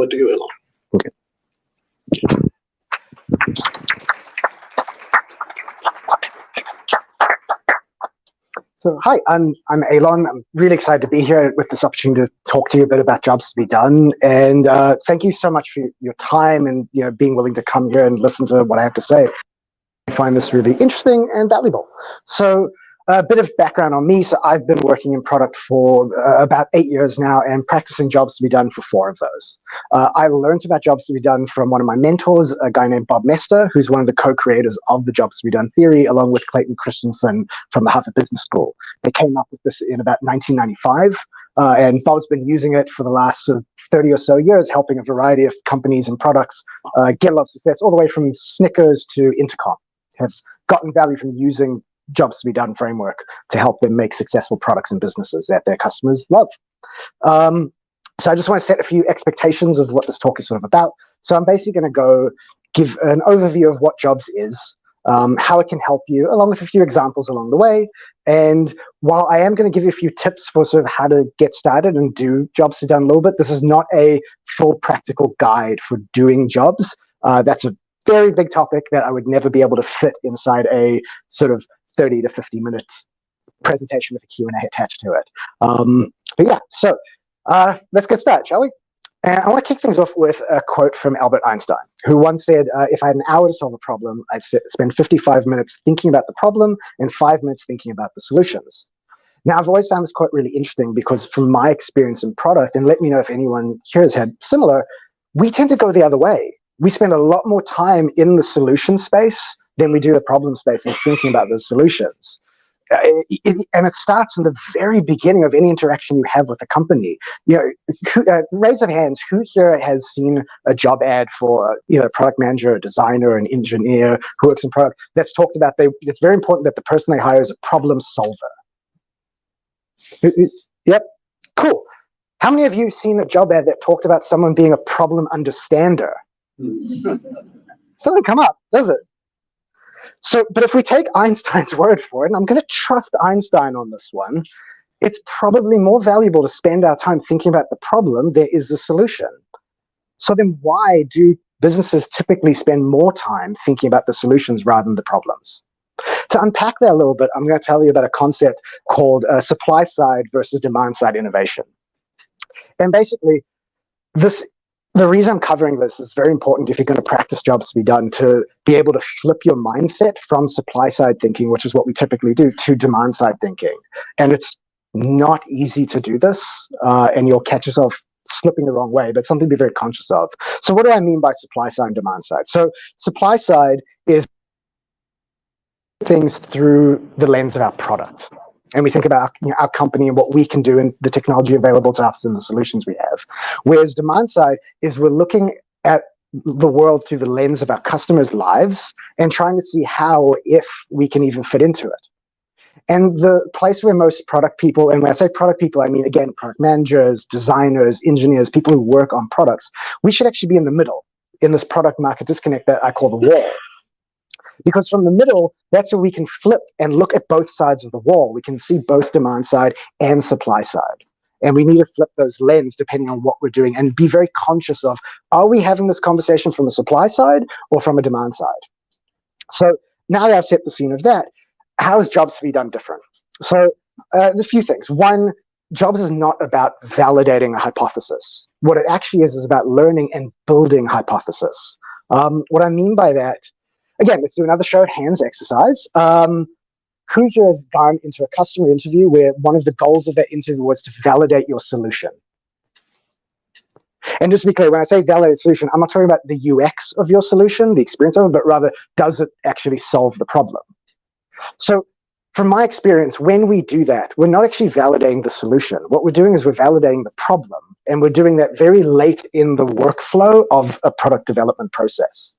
What do you, Aylon? Okay. So hi, I'm Aylon. I'm really excited to be here with this opportunity to talk to you a bit about jobs to be done. And thank you so much for your time and being willing to come here and listen to what I have to say. I find this really interesting and valuable. So a bit of background on me. So I've been working in product for about 8 years now and practicing jobs to be done for 4 of those. I learned about jobs to be done from one of my mentors, a guy named Bob Mester, who's one of the co-creators of the jobs to be done theory, along with Clayton Christensen from the Harvard Business School. They came up with this in about 1995, and Bob's been using it for the last 30 or so years, helping a variety of companies and products get a lot of success, all the way from Snickers to Intercom, have gotten value from using jobs to be done framework to help them make successful products and businesses that their customers love. So I just want to set a few expectations of what this talk is sort of about. So I'm basically going to go give an overview of what jobs is, how it can help you, along with a few examples along the way. And while I am going to give you a few tips for sort of how to get started and do jobs to be done a little bit, this is not a full practical guide for doing jobs. That's a very big topic that I would never be able to fit inside a sort of 30 to 50 minutes presentation with a Q&A attached to it. But yeah, so let's get started, shall we? And I want to kick things off with a quote from Albert Einstein, who once said, if I had an hour to solve a problem, I'd spend 55 minutes thinking about the problem and 5 minutes thinking about the solutions. Now, I've always found this quote really interesting because from my experience in product, and let me know if anyone here has had similar, we tend to go the other way. We spend a lot more time in the solution space than we do the problem space and thinking about those solutions. And it starts from the very beginning of any interaction you have with a company. Raise of hands, who here has seen a job ad for either a product manager, a designer, an engineer who works in product that's talked about it's very important that the person they hire is a problem solver? Yep, cool. How many of you seen a job ad that talked about someone being a problem understander? Doesn't come up, does it? So, but if we take Einstein's word for it, and I'm going to trust Einstein on this one, it's probably more valuable to spend our time thinking about the problem than is the solution. So then why do businesses typically spend more time thinking about the solutions rather than the problems? To unpack that a little bit, I'm going to tell you about a concept called supply side versus demand side innovation. And basically, the reason I'm covering this is very important if you're going to practice jobs to be done, to be able to flip your mindset from supply side thinking, which is what we typically do, to demand side thinking. And it's not easy to do this, and you'll catch yourself slipping the wrong way, but something to be very conscious of. So what do I mean by supply side and demand side? So supply side is things through the lens of our product. And we think about our company and what we can do and the technology available to us and the solutions we have. Whereas demand side is we're looking at the world through the lens of our customers' lives and trying to see how or if we can even fit into it. And the place where most product people, and when I say product people, I mean, again, product managers, designers, engineers, people who work on products, we should actually be in the middle in this product market disconnect that I call the wall. Because from the middle, that's where we can flip and look at both sides of the wall. We can see both demand side and supply side. And we need to flip those lenses depending on what we're doing and be very conscious of, are we having this conversation from a supply side or from a demand side? So now that I've set the scene of that, how is jobs to be done different? So there's a few things. One, jobs is not about validating a hypothesis. What it actually is about learning and building hypothesis. What I mean by that, again, let's do another show of hands exercise. Who here has gone into a customer interview where one of the goals of that interview was to validate your solution? And just to be clear, when I say validate solution, I'm not talking about the UX of your solution, the experience of it, but rather, does it actually solve the problem? So from my experience, when we do that, we're not actually validating the solution. What we're doing is we're validating the problem, and we're doing that very late in the workflow of a product development process.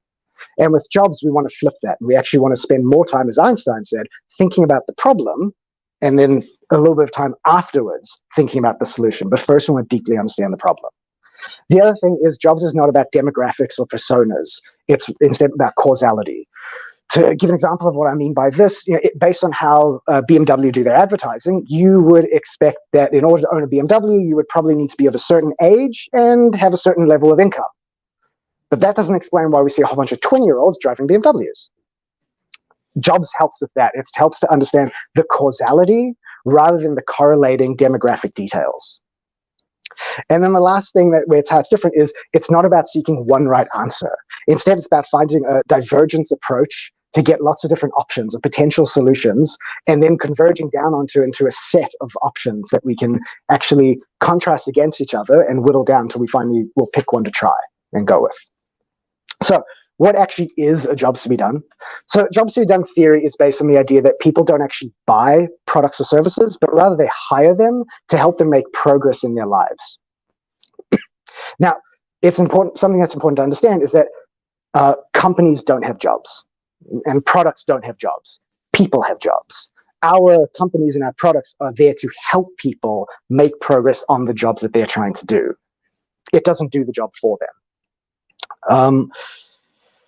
And with jobs, we want to flip that. We actually want to spend more time, as Einstein said, thinking about the problem, and then a little bit of time afterwards thinking about the solution. But first, we want to deeply understand the problem. The other thing is jobs is not about demographics or personas. It's instead about causality. To give an example of what I mean by this, based on how BMW do their advertising, you would expect that in order to own a BMW, you would probably need to be of a certain age and have a certain level of income. But that doesn't explain why we see a whole bunch of 20-year-olds driving BMWs. Jobs helps with that. It helps to understand the causality rather than the correlating demographic details. And then the last thing where it's different is it's not about seeking one right answer. Instead, it's about finding a divergence approach to get lots of different options or potential solutions, and then converging down into a set of options that we can actually contrast against each other and whittle down until we finally will pick one to try and go with. So what actually is a jobs to be done? So jobs to be done theory is based on the idea that people don't actually buy products or services, but rather they hire them to help them make progress in their lives. Now, it's important. Something that's important to understand is that companies don't have jobs, and products don't have jobs. People have jobs. Our companies and our products are there to help people make progress on the jobs that they're trying to do. It doesn't do the job for them.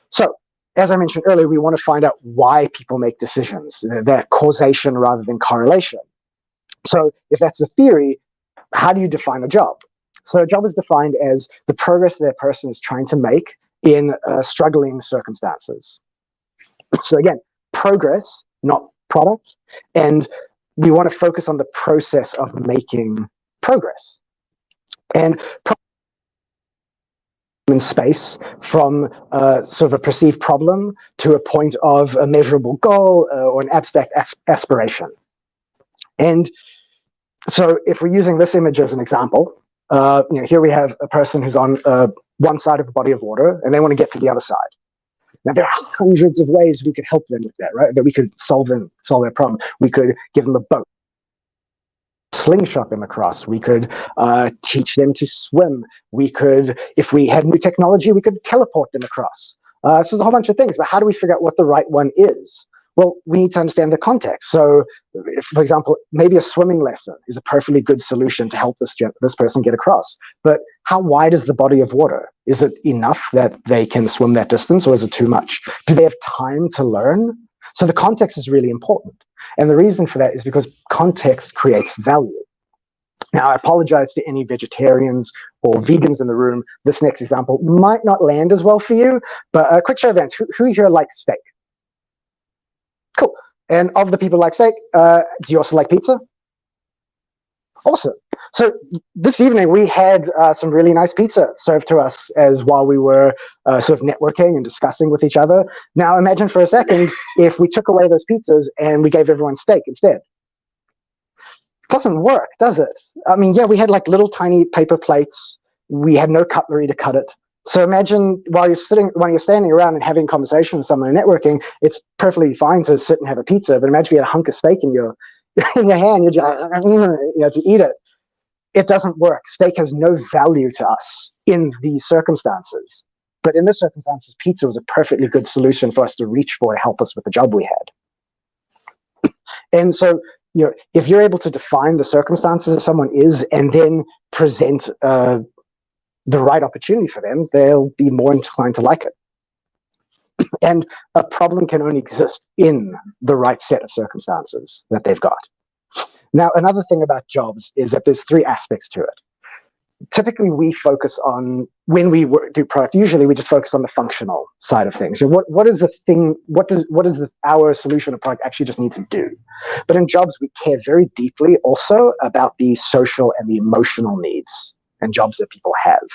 So, as I mentioned earlier, we want to find out why people make decisions, that causation rather than correlation. So, if that's the theory, how do you define a job? So a job is defined as the progress that a person is trying to make in struggling circumstances. So again, progress, not product. And we want to focus on the process of making progress. And in space from sort of a perceived problem to a point of a measurable goal or an abstract aspiration. And so if we're using this image as an example, here we have a person who's on one side of a body of water and they want to get to the other side. Now, there are hundreds of ways we could help them with that, right? That we could solve their problem. We could give them a boat, slingshot them across. We could teach them to swim. We could, if we had new technology, we could teleport them across. So there's a whole bunch of things, but how do we figure out what the right one is? Well, we need to understand the context. So, if, for example, maybe a swimming lesson is a perfectly good solution to help this person get across. But how wide is the body of water? Is it enough that they can swim that distance, or is it too much? Do they have time to learn? So the context is really important. And the reason for that is because context creates value. Now, I apologize to any vegetarians or vegans in the room. This next example might not land as well for you, but a quick show of hands. Who here likes steak? Cool. And of the people who like steak, do you also like pizza? Awesome. So this evening we had some really nice pizza served to us as while we were sort of networking and discussing with each other. Now imagine for a second if we took away those pizzas and we gave everyone steak instead. It doesn't work, does it? I mean, yeah, we had like little tiny paper plates. We had no cutlery to cut it. So imagine while you're standing around and having a conversation with someone and networking, it's perfectly fine to sit and have a pizza. But imagine if you had a hunk of steak in your hand, you're just to eat it. It doesn't work. Steak has no value to us in these circumstances. But in this circumstances, pizza was a perfectly good solution for us to reach for to help us with the job we had. And so, if you're able to define the circumstances that someone is and then present the right opportunity for them, they'll be more inclined to like it. And a problem can only exist in the right set of circumstances that they've got. Now, another thing about jobs is that there's three aspects to it. Typically, we focus on, when we do product, usually we just focus on the functional side of things. So what is the thing, what does our solution or product actually just need to do? But in jobs, we care very deeply also about the social and the emotional needs and jobs that people have.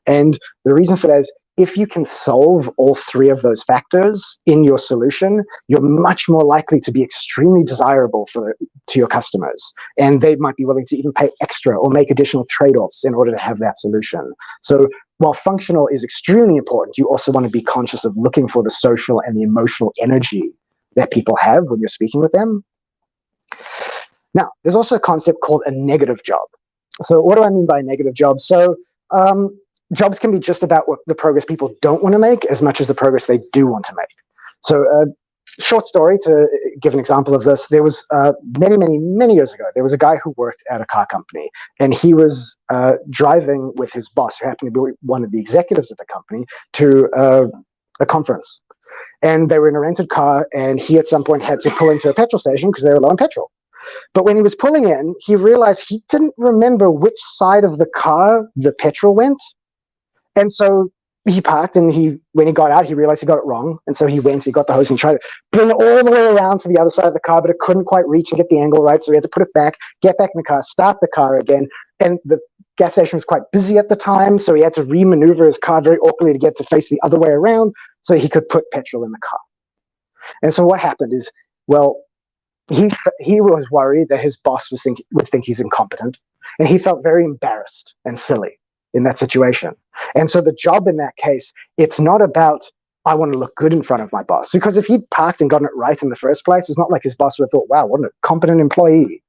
And the reason for that is if you can solve all three of those factors in your solution, you're much more likely to be extremely desirable to your customers. And they might be willing to even pay extra or make additional trade-offs in order to have that solution. So while functional is extremely important, you also want to be conscious of looking for the social and the emotional energy that people have when you're speaking with them. Now, there's also a concept called a negative job. So what do I mean by a negative job? So jobs can be just about the progress people don't want to make as much as the progress they do want to make. So short story to give an example of this, there was many years ago, there was a guy who worked at a car company, and he was driving with his boss, who happened to be one of the executives of the company, to a conference. and they were in a rented car, and he at some point had to pull into a petrol station because they were low on petrol. But when he was pulling in, he realized he didn't remember which side of the car the petrol went. And so he parked, and when he got out, he realized he got it wrong. And so he got the hose and tried to bring it all the way around to the other side of the car, but it couldn't quite reach and get the angle right. So he had to put it back, get back in the car, start the car again. And the gas station was quite busy at the time, so he had to re-maneuver his car very awkwardly to get to face the other way around so he could put petrol in the car. And so what happened is, well, he was worried that his boss would think he's incompetent, and he felt very embarrassed and silly in that situation. And so the job in that case, it's not about, I want to look good in front of my boss, because if he'd parked and gotten it right in the first place, it's not like his boss would have thought, wow, what a competent employee.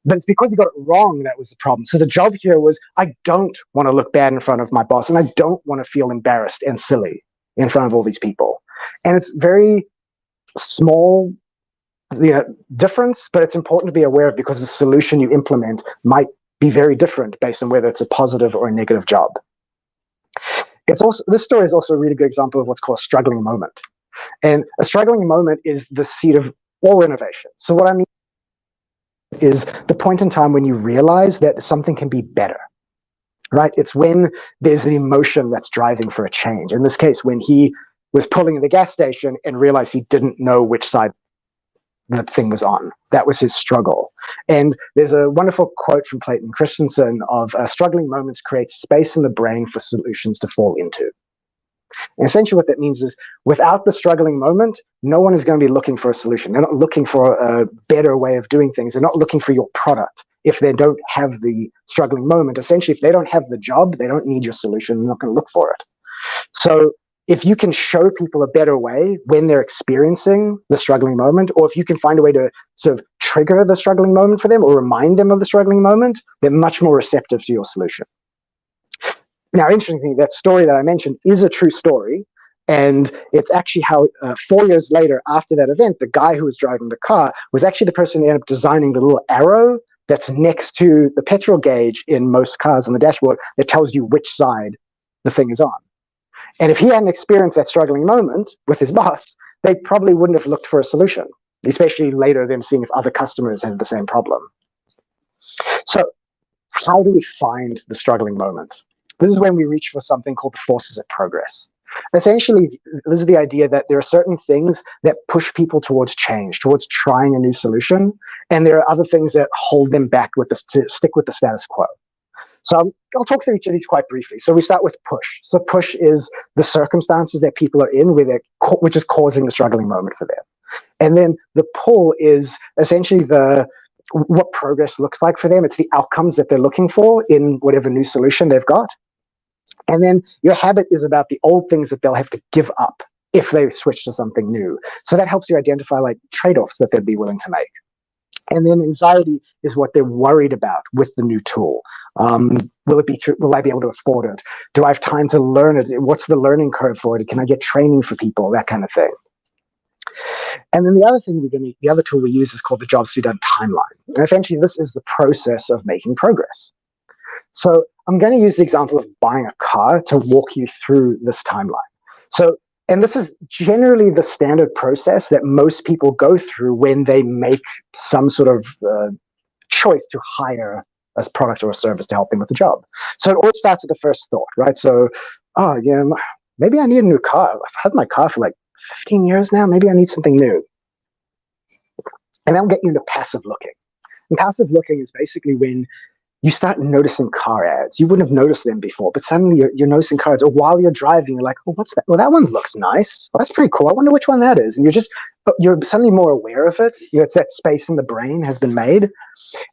But it's because he got it wrong that was the problem. So the job here was, I don't want to look bad in front of my boss, and I don't want to feel embarrassed and silly in front of all these people. And it's very small difference, but it's important to be aware of, because the solution you implement might be very different based on whether it's a positive or a negative job. This story is also a really good example of what's called a struggling moment. And a struggling moment is the seed of all innovation. So what I mean is the point in time when you realize that something can be better, right? It's when there's an emotion that's driving for a change. In this case, when he was pulling in the gas station and realized he didn't know which side the thing was on. That was his struggle. And there's a wonderful quote from Clayton Christensen of struggling moments create space in the brain for solutions to fall into. And essentially what that means is, without the struggling moment, no one is going to be looking for a solution. They're not looking for a better way of doing things. They're not looking for your product if they don't have the struggling moment. Essentially, if they don't have the job, they don't need your solution. They're not going to look for it. So if you can show people a better way when they're experiencing the struggling moment, or if you can find a way to sort of trigger the struggling moment for them or remind them of the struggling moment, they're much more receptive to your solution. Now, interestingly, that story that I mentioned is a true story. And it's actually how 4 years later, after that event, the guy who was driving the car was actually the person who ended up designing the little arrow that's next to the petrol gauge in most cars on the dashboard that tells you which side the thing is on. And if he hadn't experienced that struggling moment with his boss, they probably wouldn't have looked for a solution, especially later them seeing if other customers had the same problem. So how do we find the struggling moment? This is when we reach for something called the forces of progress. Essentially, this is the idea that there are certain things that push people towards change, towards trying a new solution, and there are other things that hold them back to stick with the status quo. So I'll talk through each of these quite briefly. So we start with push. So push is the circumstances that people are in which is causing the struggling moment for them. And then the pull is essentially what progress looks like for them. It's the outcomes that they're looking for in whatever new solution they've got. And then your habit is about the old things that they'll have to give up if they switch to something new. So that helps you identify like trade-offs that they'd be willing to make. And then anxiety is what they're worried about with the new tool. Will it be true? Will I be able to afford it? Do I have time to learn it? What's the learning curve for it? Can I get training for people? That kind of thing. And then the other tool we use is called the jobs to be done timeline. And essentially, this is the process of making progress. So I'm going to use the example of buying a car to walk you through this timeline. And this is generally the standard process that most people go through when they make some sort of choice to hire a product or a service to help them with the job. So it all starts with the first thought, right? So, maybe I need a new car. I've had my car for like 15 years now. Maybe I need something new. And that'll get you into passive looking. And passive looking is basically when you start noticing car ads. You wouldn't have noticed them before, but suddenly you're noticing car ads. Or while you're driving, you're like, oh, what's that? Well, that one looks nice. Well, that's pretty cool. I wonder which one that is. And you're suddenly more aware of it. It's that space in the brain has been made.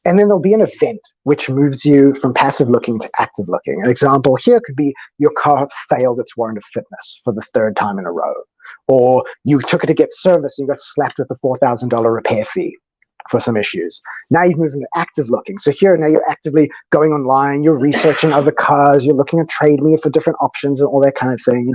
And then there'll be an event which moves you from passive looking to active looking. An example here could be your car failed its warrant of fitness for the third time in a row. Or you took it to get service and you got slapped with a $4,000 repair fee for some issues. Now you've moved into active looking. So here, now you're actively going online, you're researching other cars, you're looking at TradeMe for different options and all that kind of thing.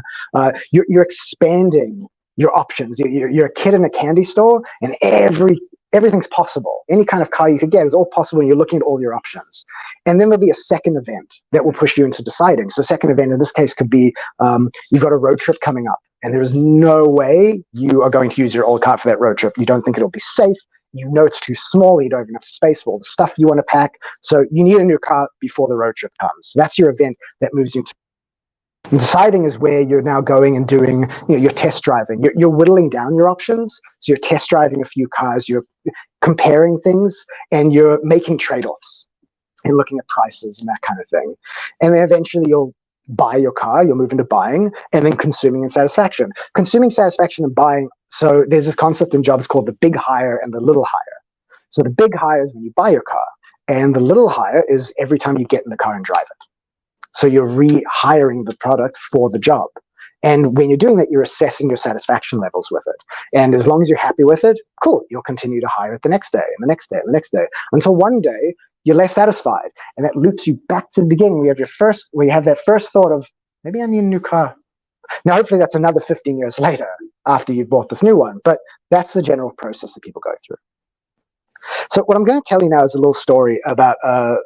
You're expanding your options. You're a kid in a candy store and everything's possible. Any kind of car you could get is all possible and you're looking at all your options. And then there'll be a second event that will push you into deciding. So second event in this case could be you've got a road trip coming up and there is no way you are going to use your old car for that road trip. You don't think it'll be safe. You know it's too small. You don't have enough space for all the stuff you want to pack. So you need a new car before the road trip comes. So that's your event that moves you to. And deciding is where you're now going and doing, you're test driving. You're whittling down your options. So you're test driving a few cars, you're comparing things, and you're making trade-offs and looking at prices and that kind of thing. And then eventually you'll buy your car, you'll move into buying, and then consuming and satisfaction. Consuming satisfaction and buying, so there's this concept in jobs called the big hire and the little hire. So the big hire is when you buy your car, and the little hire is every time you get in the car and drive it. So you're rehiring the product for the job. And when you're doing that, you're assessing your satisfaction levels with it. And as long as you're happy with it, cool, you'll continue to hire it the next day and the next day and the next day, until one day you're less satisfied. And that loops you back to the beginning. We have that first thought of, maybe I need a new car. Now, hopefully that's another 15 years later after you've bought this new one. But that's the general process that people go through. So what I'm going to tell you now is a little story about a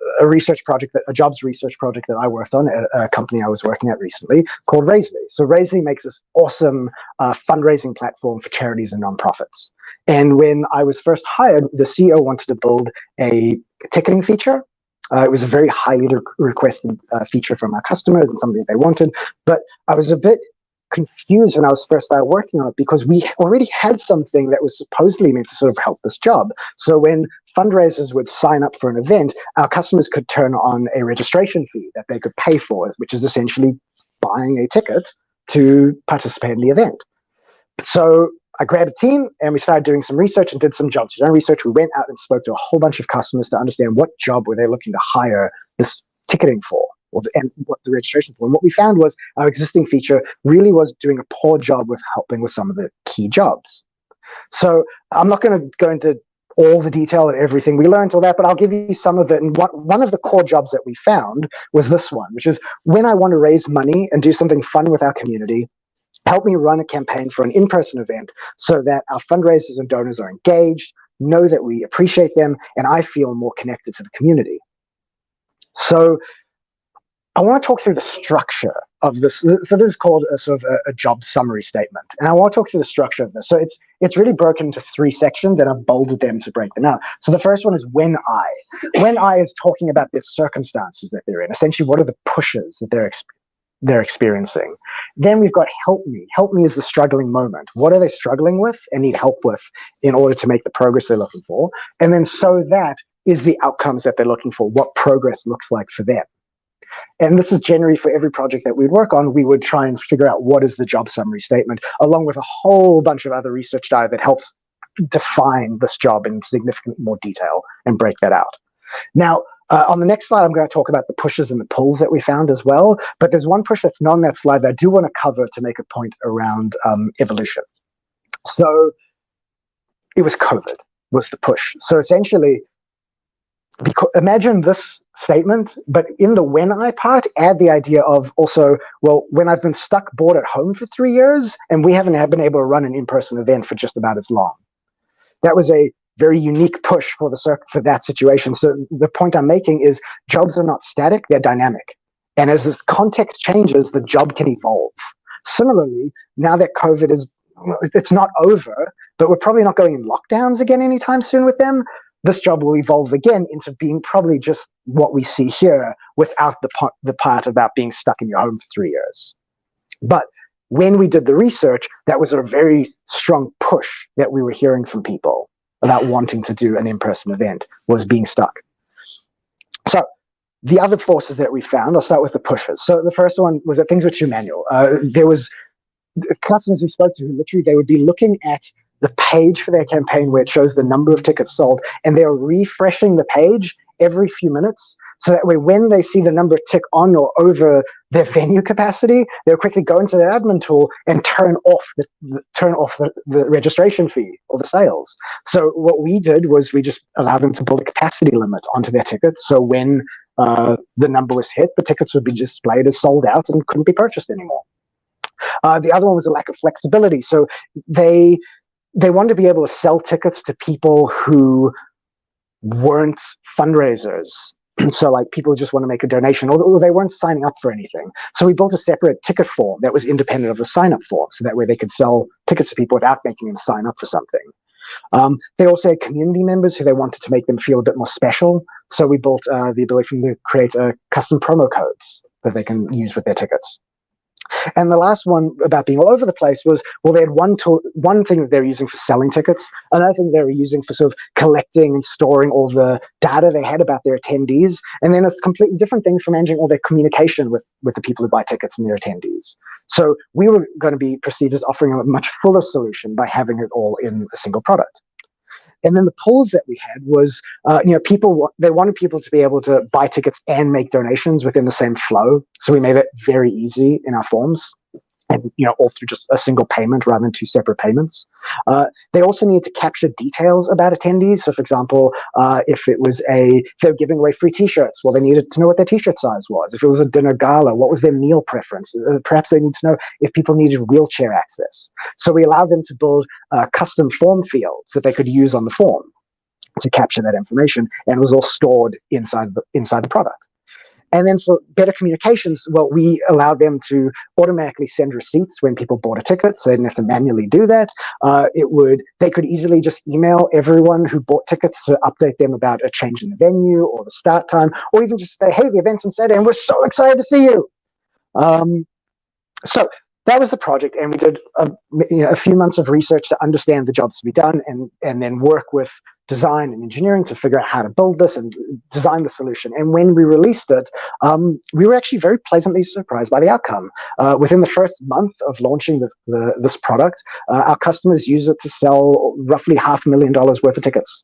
jobs research project that I worked on at a company I was working at recently called Raisely. So Raisely makes this awesome fundraising platform for charities and nonprofits. And when I was first hired, the CEO wanted to build a ticketing feature. It was a very highly requested feature from our customers and something they wanted. But I was a bit confused when I was first started working on it, because we already had something that was supposedly meant to sort of help this job. So when fundraisers would sign up for an event, our customers could turn on a registration fee that they could pay for, which is essentially buying a ticket to participate in the event. So I grabbed a team and we started doing some research and did some jobs research. We went out and spoke to a whole bunch of customers to understand what job were they looking to hire this ticketing for, and what the registration for. And what we found was our existing feature really was doing a poor job with helping with some of the key jobs. So I'm not going to go into all the detail and everything we learned all that, but I'll give you some of it. And one of the core jobs that we found was this one, which is when I want to raise money and do something fun with our community, help me run a campaign for an in-person event so that our fundraisers and donors are engaged, know that we appreciate them, and I feel more connected to the community. So I want to talk through the structure of this. So this is called a sort of a job summary statement. And I want to talk through the structure of this. So it's really broken into 3 sections, and I've bolded them to break them out. So the first one is when I. When I is talking about the circumstances that they're in. Essentially, what are the pushes that they're experiencing. Then we've got help me. Help me is the struggling moment. What are they struggling with and need help with in order to make the progress they're looking for? And then so that is the outcomes that they're looking for, what progress looks like for them. And this is generally for every project that we'd work on, we would try and figure out what is the job summary statement, along with a whole bunch of other research data that helps define this job in significantly more detail and break that out. Now, on the next slide, I'm going to talk about the pushes and the pulls that we found as well. But there's one push that's not on that slide that I do want to cover to make a point around evolution. So it was COVID was the push. So essentially, imagine this statement, but in the when I part, add the idea of also, well, when I've been stuck bored at home for 3 years and we haven't been able to run an in-person event for just about as long. That was a very unique push for that situation. So the point I'm making is jobs are not static, they're dynamic. And as this context changes, the job can evolve. Similarly, now that COVID it's not over, but we're probably not going in lockdowns again anytime soon with them, this job will evolve again into being probably just what we see here without the part about being stuck in your home for 3 years. But when we did the research, that was a very strong push that we were hearing from people about wanting to do an in-person event, was being stuck. So the other forces that we found, I'll start with the pushes. So the first one was that things were too manual. There was customers we spoke to who literally, they would be looking at the page for their campaign where it shows the number of tickets sold, and they're refreshing the page every few minutes. So that way, when they see the number tick on or over their venue capacity, they'll quickly go into their admin tool and turn off the registration fee or the sales. So what we did was we just allowed them to build a capacity limit onto their tickets. So when the number was hit, the tickets would be displayed as sold out and couldn't be purchased anymore. The other one was a lack of flexibility. So they wanted to be able to sell tickets to people who weren't fundraisers. So like people just want to make a donation, or they weren't signing up for anything. So we built a separate ticket form that was independent of the sign-up form, so that way they could sell tickets to people without making them sign up for something. They also had community members who they wanted to make them feel a bit more special. So we built the ability for them to create custom promo codes that they can use with their tickets. And the last one about being all over the place was, well, they had one thing that they were using for selling tickets, another thing they were using for sort of collecting and storing all the data they had about their attendees, and then it's a completely different thing for managing all their communication with the people who buy tickets and their attendees. So we were going to be perceived as offering a much fuller solution by having it all in a single product. And then the polls that we had was, they wanted people to be able to buy tickets and make donations within the same flow. So we made it very easy in our forms, and all through just a single payment rather than two separate payments. They also needed to capture details about attendees. So, for example, if they were giving away free T-shirts, well, they needed to know what their T-shirt size was. If it was a dinner gala, what was their meal preference? Perhaps they need to know if people needed wheelchair access. So we allowed them to build custom form fields that they could use on the form to capture that information, and it was all stored inside the product. And then for better communications, well, we allowed them to automatically send receipts when people bought a ticket, so they didn't have to manually do that. They could easily just email everyone who bought tickets to update them about a change in the venue or the start time, or even just say, hey, the event's on Saturday and we're so excited to see you. So that was the project, and we did a few months of research to understand the jobs to be done, and then work with design and engineering to figure out how to build this and design the solution. And when we released it, we were actually very pleasantly surprised by the outcome. Within the first month of launching this product, our customers used it to sell roughly $500,000 worth of tickets,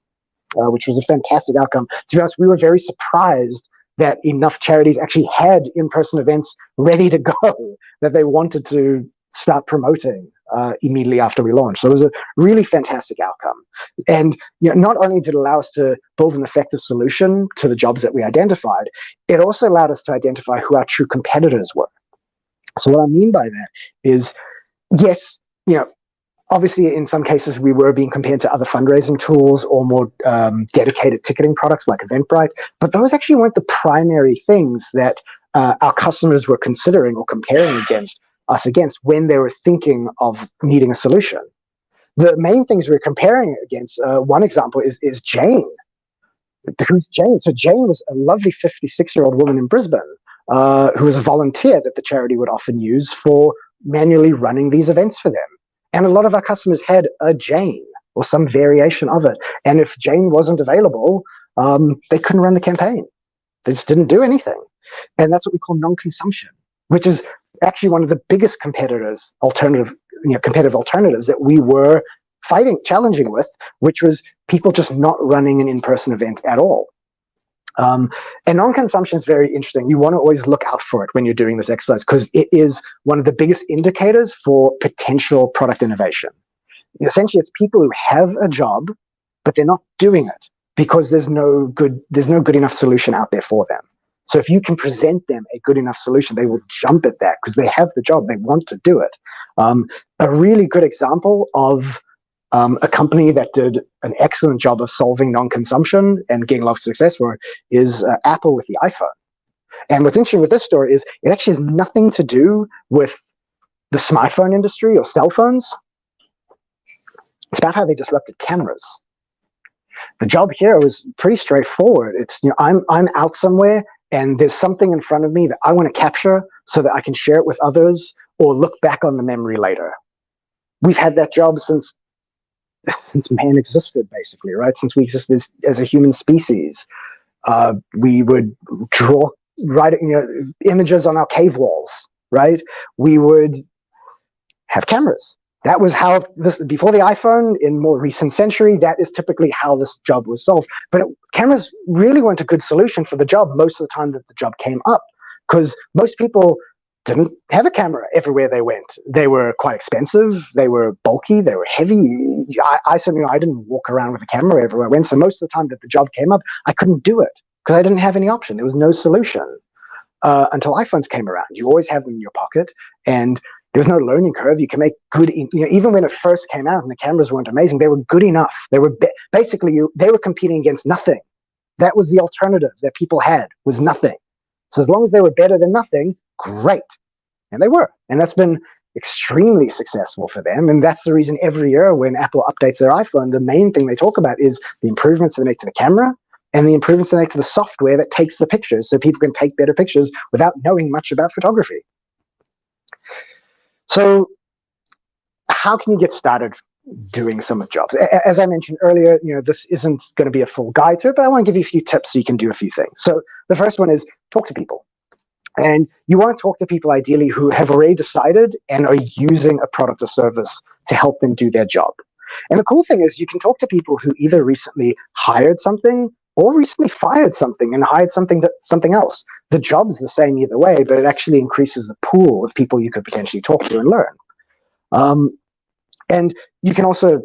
which was a fantastic outcome. To be honest, we were very surprised that enough charities actually had in-person events ready to go that they wanted to start promoting immediately after we launched. So it was a really fantastic outcome. And not only did it allow us to build an effective solution to the jobs that we identified, it also allowed us to identify who our true competitors were. So what I mean by that is, yes, obviously in some cases we were being compared to other fundraising tools or more dedicated ticketing products like Eventbrite, but those actually weren't the primary things that our customers were considering or comparing us against when they were thinking of needing a solution. The main things we were comparing against, one example is Jane. Who's Jane? So Jane was a lovely 56-year-old woman in Brisbane who was a volunteer that the charity would often use for manually running these events for them. And a lot of our customers had a Jane or some variation of it. And if Jane wasn't available, they couldn't run the campaign. They just didn't do anything. And that's what we call non-consumption, which is actually one of the biggest competitive alternatives that we were challenging with, which was people just not running an in-person event at all. And non-consumption is very interesting. You want to always look out for it when you're doing this exercise, because it is one of the biggest indicators for potential product innovation. Essentially, it's people who have a job, but they're not doing it because there's no good enough solution out there for them. So if you can present them a good enough solution, they will jump at that because they have the job, they want to do it. A really good example of a company that did an excellent job of solving non-consumption and getting a lot of success for it is Apple with the iPhone. And what's interesting with this story is it actually has nothing to do with the smartphone industry or cell phones. It's about how they disrupted cameras. The job here was pretty straightforward. It's, I'm out somewhere and there's something in front of me that I want to capture so that I can share it with others or look back on the memory later. We've had that job since man existed, basically, right? Since we existed as a human species. We would write images on our cave walls, right? We would have cameras. That was how before the iPhone, in more recent century, that is typically how this job was solved. But cameras really weren't a good solution for the job most of the time that the job came up, because most people didn't have a camera everywhere they went. They were quite expensive, they were bulky, they were heavy. I certainly, I didn't walk around with a camera everywhere I went, so most of the time that the job came up, I couldn't do it because I didn't have any option. There was no solution until iPhones came around. You always have them in your pocket, and there was no learning curve. You can make good, even when it first came out and the cameras weren't amazing, they were good enough. They were basically, they were competing against nothing. That was the alternative that people had, was nothing. So as long as they were better than nothing, great. And they were. And that's been extremely successful for them. And that's the reason every year when Apple updates their iPhone, the main thing they talk about is the improvements they make to the camera and the improvements they make to the software that takes the pictures so people can take better pictures without knowing much about photography. So how can you get started doing some of the jobs? As I mentioned earlier, this isn't going to be a full guide to it, but I want to give you a few tips so you can do a few things. So the first one is talk to people. And you want to talk to people ideally who have already decided and are using a product or service to help them do their job. And the cool thing is you can talk to people who either recently hired something or recently fired something and hired something else. The job's the same either way, but it actually increases the pool of people you could potentially talk to and learn. And you can also,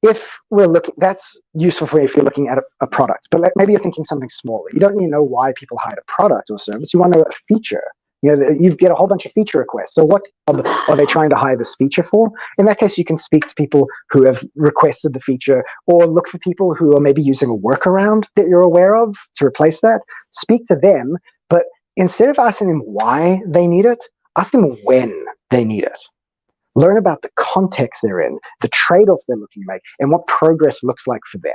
if we're looking, that's useful for you if you're looking at a product, but maybe you're thinking something smaller. You don't really know why people hired a product or service. You want to know a feature. You get a whole bunch of feature requests. So what are they trying to hire this feature for? In that case, you can speak to people who have requested the feature, or look for people who are maybe using a workaround that you're aware of to replace that. Speak to them, but instead of asking them why they need it, ask them when they need it. Learn about the context they're in, the trade-offs they're looking to make, and what progress looks like for them.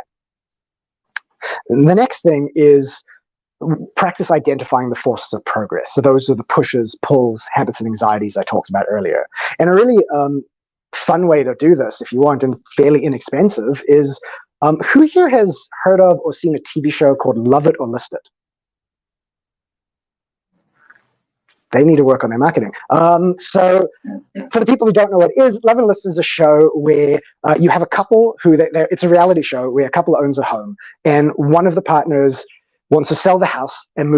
And the next thing is practice identifying the forces of progress. So those are the pushes, pulls, habits, and anxieties I talked about earlier. And a really fun way to do this, if you want, and fairly inexpensive, is who here has heard of or seen a TV show called Love It or List It? They need to work on their marketing. So for the people who don't know what it is, Love and List is a show where you have a couple who, it's a reality show where a couple owns a home, and one of the partners wants to sell the house and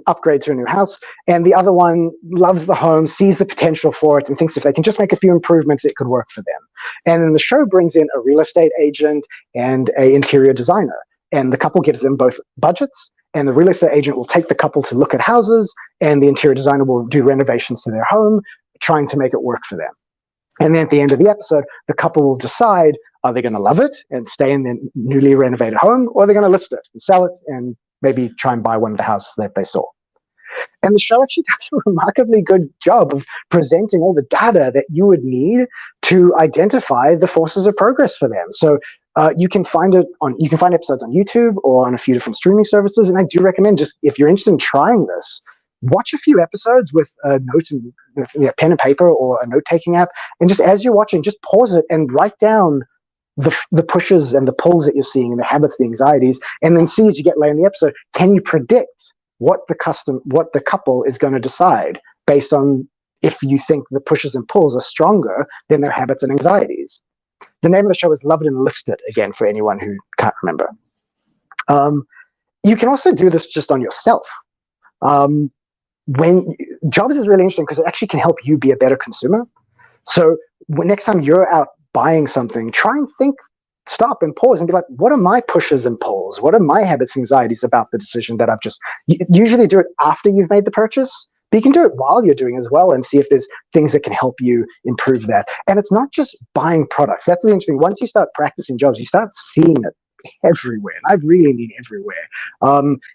upgrade to a new house, and the other one loves the home, sees the potential for it, and thinks if they can just make a few improvements, it could work for them. And then the show brings in a real estate agent and an interior designer, and the couple gives them both budgets, and the real estate agent will take the couple to look at houses, and the interior designer will do renovations to their home, trying to make it work for them. And then at the end of the episode, the couple will decide, are they going to love it and stay in their newly renovated home, or are they going to list it and sell it and maybe try and buy one of the houses that they saw? And the show actually does a remarkably good job of presenting all the data that you would need to identify the forces of progress for them. So you can find episodes on YouTube or on a few different streaming services. And I do recommend, just if you're interested in trying this, watch a few episodes with a note and pen and paper or a note-taking app. And just as you're watching, just pause it and write down the pushes and the pulls that you're seeing and the habits, the anxieties, and then see as you get later in the episode, can you predict what the couple is going to decide based on if you think the pushes and pulls are stronger than their habits and anxieties. The name of the show is Love It and List It, again, for anyone who can't remember. You can also do this just on yourself. Jobs is really interesting because it actually can help you be a better consumer. So next time you're out buying something, try and stop and pause and be like, what are my pushes and pulls? What are my habits and anxieties about the decision that I've just... Usually do it after you've made the purchase, but you can do it while you're doing it as well and see if there's things that can help you improve that. And it's not just buying products. That's the interesting. Once you start practicing jobs, you start seeing it everywhere. And I really mean everywhere.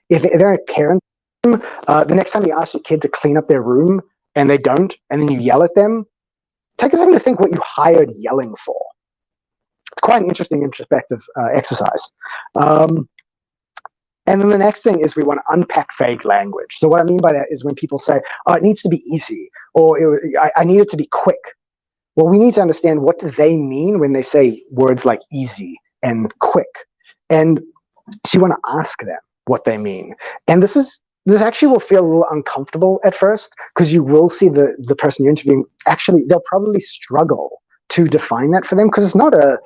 If they're a parent, the next time you ask your kid to clean up their room and they don't, and then you yell at them, take a second to think what you hired yelling for. It's quite an interesting introspective exercise. And then the next thing is we want to unpack vague language. So what I mean by that is when people say, oh, it needs to be easy, or I need it to be quick. Well, we need to understand, what do they mean when they say words like easy and quick? And so you want to ask them what they mean. And this actually will feel a little uncomfortable at first, because you will see the person you're interviewing, actually, they'll probably struggle to define that for them, because it's not a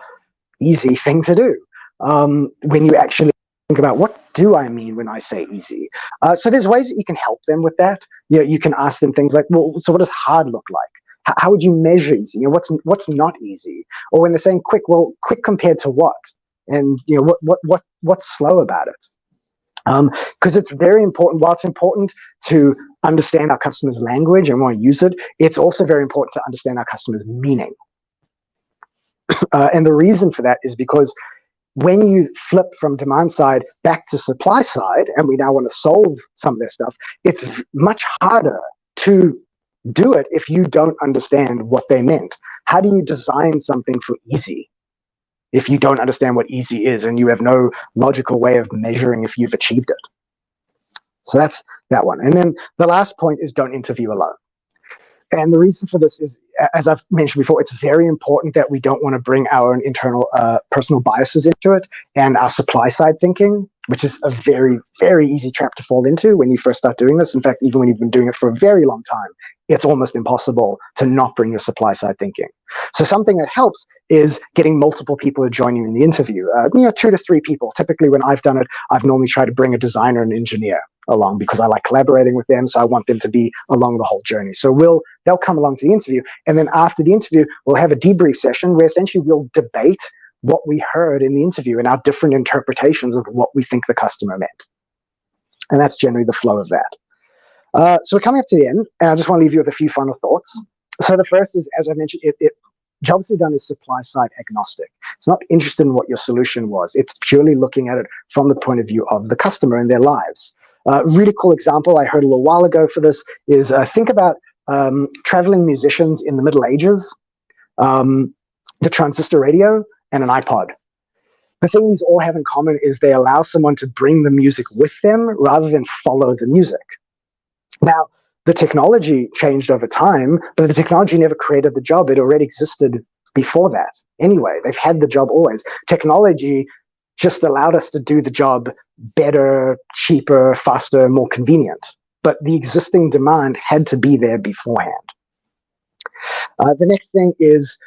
easy thing to do. When you actually think about, what do I mean when I say easy? So there's ways that you can help them with that. You can ask them things like, well, so what does hard look like? How would you measure easy? What's not easy? Or when they're saying quick, well, quick compared to what? And what's slow about it? Because it's very important. While it's important to understand our customers' language and want to use it, it's also very important to understand our customers' meaning. And the reason for that is because when you flip from demand side back to supply side, and we now want to solve some of this stuff, it's much harder to do it if you don't understand what they meant. How do you design something for easy if you don't understand what easy is and you have no logical way of measuring if you've achieved it? So that's that one. And then the last point is don't interview alone. And the reason for this is, as I've mentioned before, it's very important that we don't want to bring our own internal personal biases into it and our supply side thinking, which is a very, very easy trap to fall into when you first start doing this. In fact, even when you've been doing it for a very long time, it's almost impossible to not bring your supply side thinking. So something that helps is getting multiple people to join you in the interview. 2 to 3 people. Typically, when I've done it, I've normally tried to bring a designer and engineer along because I like collaborating with them, so I want them to be along the whole journey. So they'll come along to the interview, and then after the interview, we'll have a debrief session where essentially we'll debate what we heard in the interview and our different interpretations of what we think the customer meant. And that's generally the flow of that. So we're coming up to the end, and I just want to leave you with a few final thoughts. So the first is, as I mentioned, Jobs to be Done is supply side agnostic. It's not interested in what your solution was. It's purely looking at it from the point of view of the customer and their lives. Really cool example I heard a little while ago for this is think about traveling musicians in the Middle Ages, the transistor radio, and an iPod. The thing these all have in common is they allow someone to bring the music with them rather than follow the music. Now, the technology changed over time, but the technology never created the job. It already existed before that. Anyway, they've had the job always. Technology just allowed us to do the job better, cheaper, faster, more convenient. But the existing demand had to be there beforehand. The next thing is,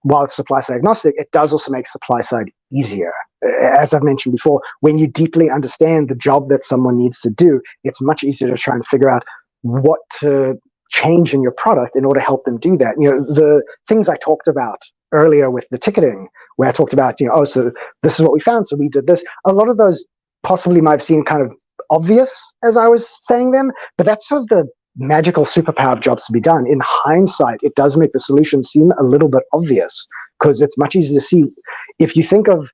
while it's supply side agnostic, it does also make supply side easier. As I've mentioned before, when you deeply understand the job that someone needs to do, it's much easier to try and figure out what to change in your product in order to help them do that. The things I talked about earlier with the ticketing, where I talked about, so this is what we found, so we did this. A lot of those possibly might have seemed kind of obvious as I was saying them, but that's sort of the magical superpower of Jobs to be Done. In hindsight, it does make the solution seem a little bit obvious because it's much easier to see. If you think of,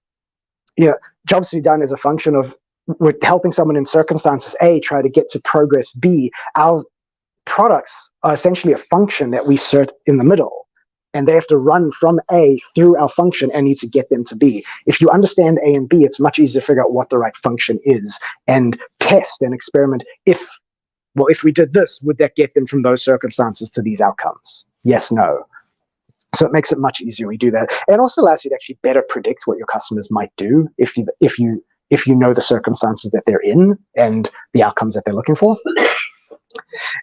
Jobs to be Done as a function of we're helping someone in circumstances A try to get to progress B. Our products are essentially a function that we insert in the middle, and they have to run from A through our function and need to get them to B. If you understand A and B, it's much easier to figure out what the right function is and test and experiment. If we did this, would that get them from those circumstances to these outcomes? Yes, no. So it makes it much easier when we do that. And also allows you to actually better predict what your customers might do if you know the circumstances that they're in and the outcomes that they're looking for.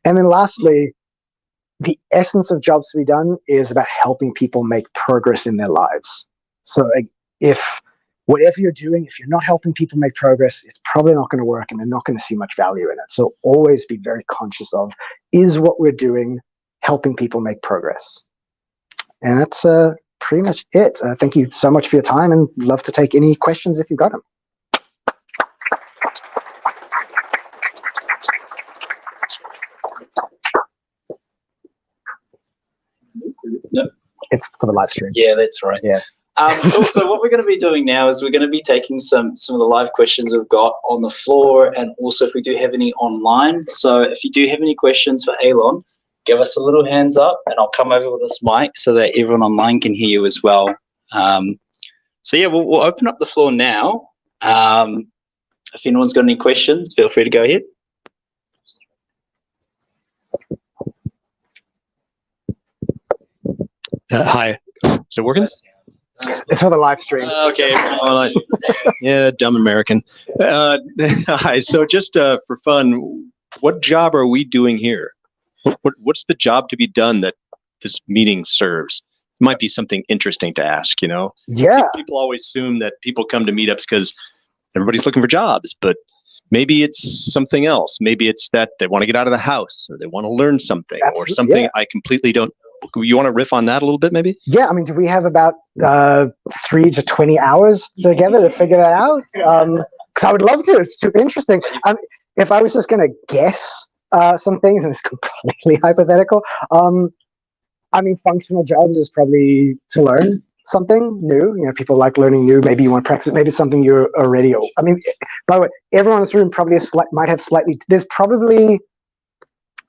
And then lastly, the essence of Jobs to be Done is about helping people make progress in their lives. So if whatever you're doing, if you're not helping people make progress, it's probably not going to work and they're not going to see much value in it. So always be very conscious of, is what we're doing helping people make progress? And that's pretty much it. Thank you so much for your time, and love to take any questions if you've got them. No. It's for the live stream. Yeah, that's right. Yeah. So what we're going to be doing now is we're going to be taking some of the live questions we've got on the floor, and also if we do have any online. So if you do have any questions for Aylon, give us a little hands up, and I'll come over with this mic so that everyone online can hear you as well. So yeah, we'll open up the floor now. If anyone's got any questions, feel free to go ahead. Hi. Is it working? It's for the live stream. Okay. Yeah, dumb American. Hi. So just for fun, what job are we doing here? What's the job to be done that this meeting serves? It might be something interesting to ask, Yeah. People always assume that people come to meetups because everybody's looking for jobs, but maybe it's something else. Maybe it's that they want to get out of the house, or they want to learn something, or something I completely don't. You want to riff on that a little bit, maybe? Yeah, I mean, do we have about 3 to 20 hours together to figure that out? Because I would love to. It's super interesting. If I was just going to guess some things, and it's completely hypothetical, I mean, functional jobs is probably to learn something new. People like learning new. Maybe you want to practice it. Maybe it's something you're already. I mean, by the way, everyone in this room probably might have slightly. There's probably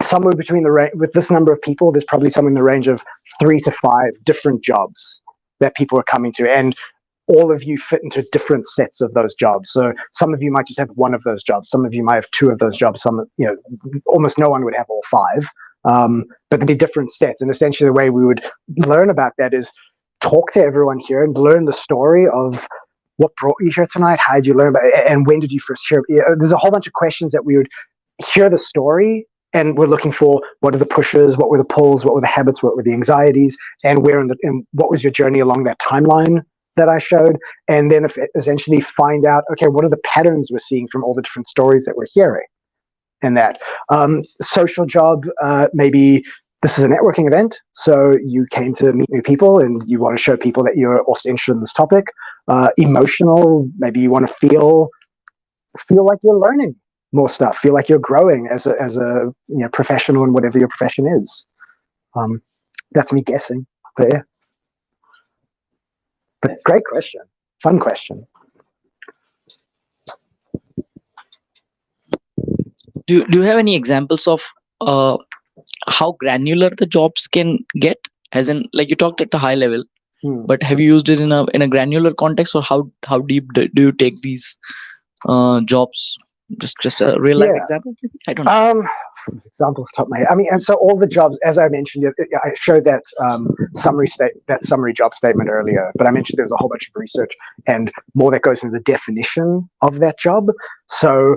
somewhere between with this number of people. There's probably somewhere in the range of 3 to 5 different jobs that people are coming to, and all of you fit into different sets of those jobs. So some of you might just have one of those jobs. Some of you might have 2 of those jobs. Some, almost no one would have all 5. But there'd be different sets. And essentially the way we would learn about that is talk to everyone here and learn the story of what brought you here tonight. How did you learn about it? And when did you first hear? There's a whole bunch of questions that we would hear the story, and we're looking for what are the pushes, what were the pulls, what were the habits, what were the anxieties, and and what was your journey along that timeline that I showed, and then essentially find out, okay, what are the patterns we're seeing from all the different stories that we're hearing. And that social job, maybe this is a networking event, so you came to meet new people and you want to show people that you're also interested in this topic. Emotional, maybe you want to feel like you're learning more stuff, feel like you're growing as a professional in whatever your profession is. That's me guessing, but yeah. But great question, fun question. Do you have any examples of how granular the jobs can get? As in, like you talked at a high level, but have you used it in a granular context, or how deep do you take these jobs? Just a real life example? I don't know. Example off the top of my head. I mean, and so all the jobs, as I mentioned, I showed that summary job statement earlier, but I mentioned there's a whole bunch of research and more that goes into the definition of that job. So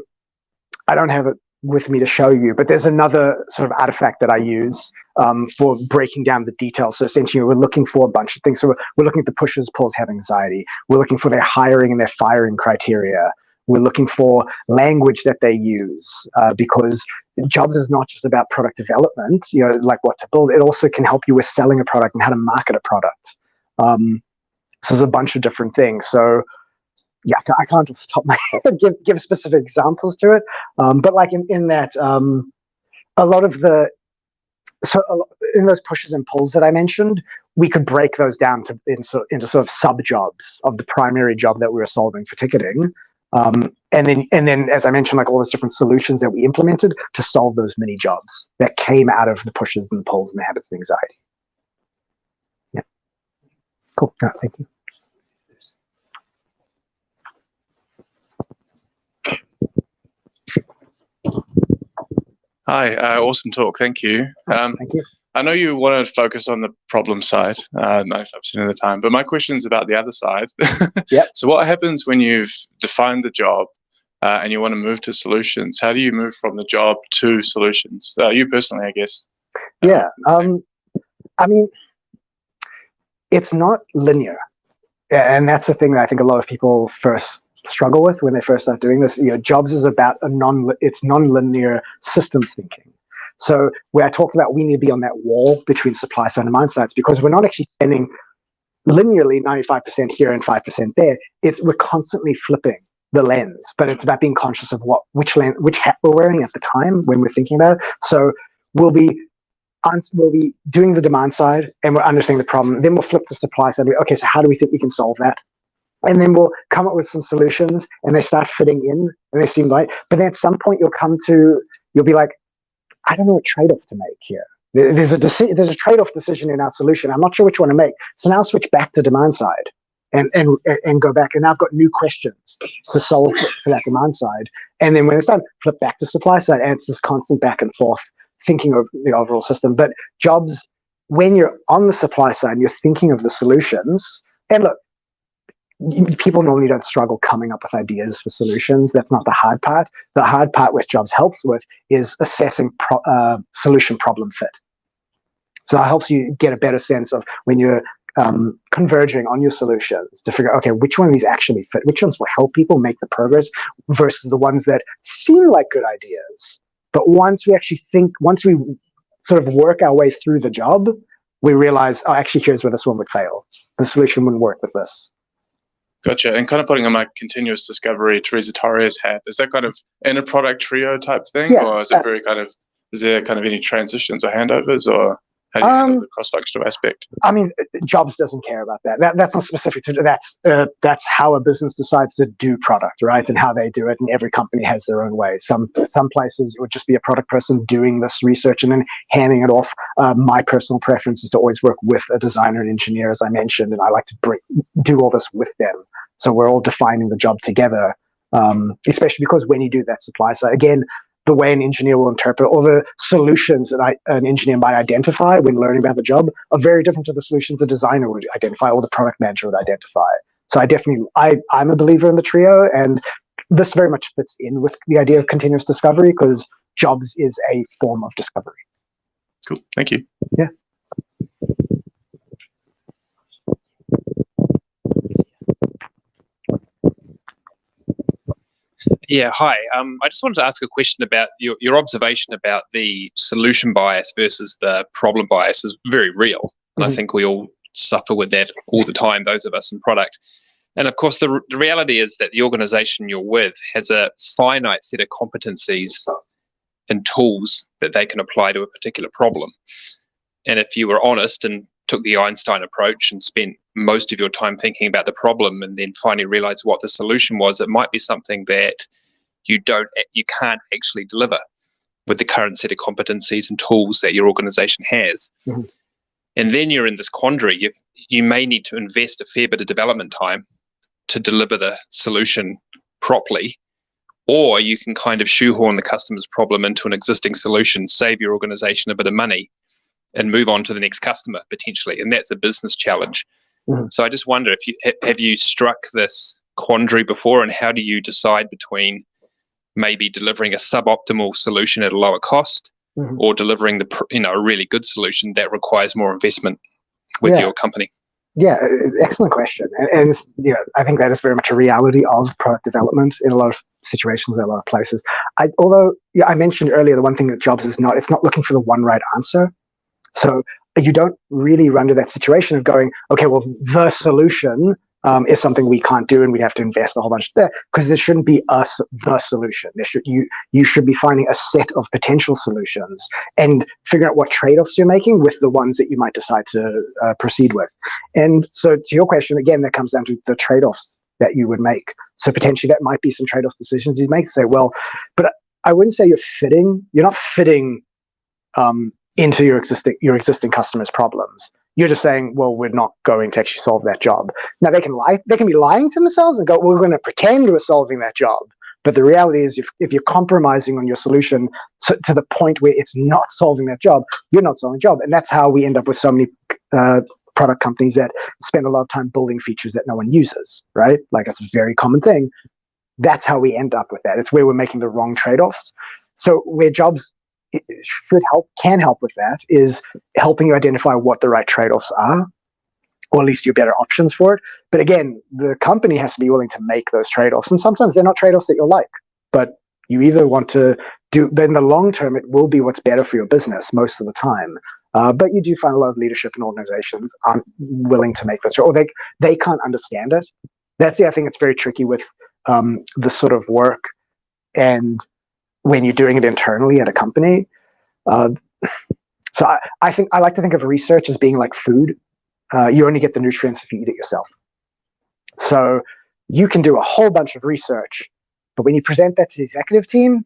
I don't have it with me to show you, but there's another sort of artifact that I use for breaking down the details. So essentially, we're looking for a bunch of things. So we're looking at the pushes, pulls, have anxiety. We're looking for their hiring and their firing criteria. We're looking for language that they use, because jobs is not just about product development, like what to build. It also can help you with selling a product and how to market a product. So there's a bunch of different things. So yeah, I can't off the top of my head give specific examples to it. But like in that, a lot of in those pushes and pulls that I mentioned, we could break those down into sort of sub jobs of the primary job that we were solving for ticketing. And then, as I mentioned, like all those different solutions that we implemented to solve those mini jobs that came out of the pushes and the pulls and the habits and anxiety. Yeah. Cool. No, thank you. Hi, awesome talk. Thank you. Thank you. I know you want to focus on the problem side 95% of the time, but my question is about the other side. Yep. So what happens when you've defined the job and you want to move to solutions? How do you move from the job to solutions? You personally, I guess. Yeah. I mean, it's not linear. And that's the thing that I think a lot of people first struggle with when they first start doing this. Jobs is about it's non-linear systems thinking. So where I talked about we need to be on that wall between supply side and demand side, it's because we're not actually spending linearly 95% here and 5% there. We're constantly flipping the lens, but it's about being conscious of which hat we're wearing at the time when we're thinking about it. So we'll be doing the demand side and we're understanding the problem. Then we'll flip to supply side. Okay, so how do we think we can solve that? And then we'll come up with some solutions and they start fitting in and they seem right. But then at some point you'll be like, I don't know what trade-off to make here. There's a trade-off decision in our solution. I'm not sure which one to make. So now I'll switch back to demand side and go back. And now I've got new questions to solve for that demand side. And then when it's done, flip back to supply side. And it's this constant back and forth thinking of the overall system. But jobs, when you're on the supply side, you're thinking of the solutions. And look, people normally don't struggle coming up with ideas for solutions. That's not the hard part. The hard part which jobs helps with is assessing solution problem fit. So it helps you get a better sense of when you're converging on your solutions to figure out, okay, which one of these actually fit, which ones will help people make the progress versus the ones that seem like good ideas. But once we sort of work our way through the job, we realize, oh, actually, here's where this one would fail. The solution wouldn't work with this. Gotcha. And kind of putting on my continuous discovery, Teresa Torres hat, is that kind of in a product trio type thing? Yeah, or is it is there kind of any transitions or handovers, or How do you handle the cross-functional aspect? I mean, Jobs doesn't care about that. That's not specific to that's how a business decides to do product, right? And how they do it. And every company has their own way. Some places it would just be a product person doing this research and then handing it off. My personal preference is to always work with a designer and engineer, as I mentioned, and I like to do all this with them. So we're all defining the job together, especially because when you do that supply side, again, the way an engineer will interpret or the solutions that an engineer might identify when learning about the job are very different to the solutions a designer would identify or the product manager would identify. So I'm a believer in the trio, and this very much fits in with the idea of continuous discovery because jobs is a form of discovery. Cool. Thank you. Yeah. Yeah, hi. I just wanted to ask a question about your observation about the solution bias versus the problem bias is very real. And I think we all suffer with that all the time, those of us in product. And of course, the reality is that the organization you're with has a finite set of competencies and tools that they can apply to a particular problem. And if you were honest and took the Einstein approach and spent most of your time thinking about the problem and then finally realized what the solution was, it might be something that you can't actually deliver with the current set of competencies and tools that your organization has. And then you're in this quandary. You may need to invest a fair bit of development time to deliver the solution properly, or you can kind of shoehorn the customer's problem into an existing solution, save your organization a bit of money, and move on to the next customer potentially. And that's a business challenge. So I just wonder if have you struck this quandary before, and how do you decide between maybe delivering a suboptimal solution at a lower cost or delivering a really good solution that requires more investment with your company? Yeah, excellent question. And I think that is very much a reality of product development in a lot of situations, in a lot of places. Although I mentioned earlier, the one thing that Jobs is it's not looking for the one right answer. So you don't really run to that situation of going, okay, well, the solution is something we can't do and we'd have to invest a whole bunch there, because there shouldn't be the solution. You should be finding a set of potential solutions and figuring out what trade-offs you're making with the ones that you might decide to proceed with. And so to your question, again, that comes down to the trade-offs that you would make. So potentially that might be some trade-off decisions you'd make. Say, well, but I wouldn't say you're not fitting into your existing customers' problems. You're just saying, well, we're not going to actually solve that job. Now they can be lying to themselves and go, well, we're going to pretend we're solving that job. But the reality is, if you're compromising on your solution to the point where it's not solving that job, you're not solving the job. And that's how we end up with so many product companies that spend a lot of time building features that no one uses, right? Like that's a very common thing. That's how we end up with that. It's where we're making the wrong trade-offs. So where Jobs can help with that is helping you identify what the right trade-offs are, or at least your better options for it. But again, the company has to be willing to make those trade-offs. And sometimes they're not trade-offs that you'll like, but you either want to do, but in the long term, it will be what's better for your business most of the time. But you do find a lot of leadership in organizations aren't willing to make those, or they can't understand it. That's the other thing that's very tricky with this sort of work. And when you're doing it internally at a company. So I like to think of research as being like food. You only get the nutrients if you eat it yourself. So you can do a whole bunch of research, but when you present that to the executive team,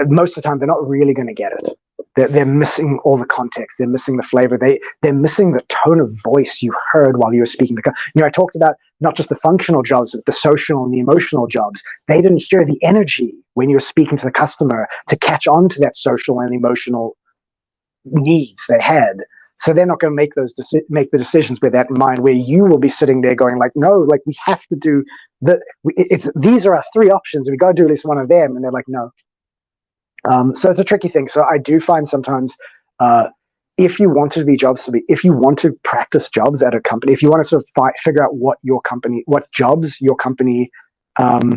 most of the time, they're not really going to get it. They're missing all the context. They're missing the flavor. They're missing the tone of voice you heard while you were speaking. I talked about not just the functional jobs, but the social and the emotional jobs. They didn't hear the energy when you were speaking to the customer to catch on to that social and emotional needs they had. So they're not going to make the decisions with that in mind, where you will be sitting there going like, no, like we have to do these are our three options and we got to do at least one of them. And they're like, no. So it's a tricky thing. So I do find sometimes if you want to practice jobs at a company, if you want to sort of figure out what jobs your company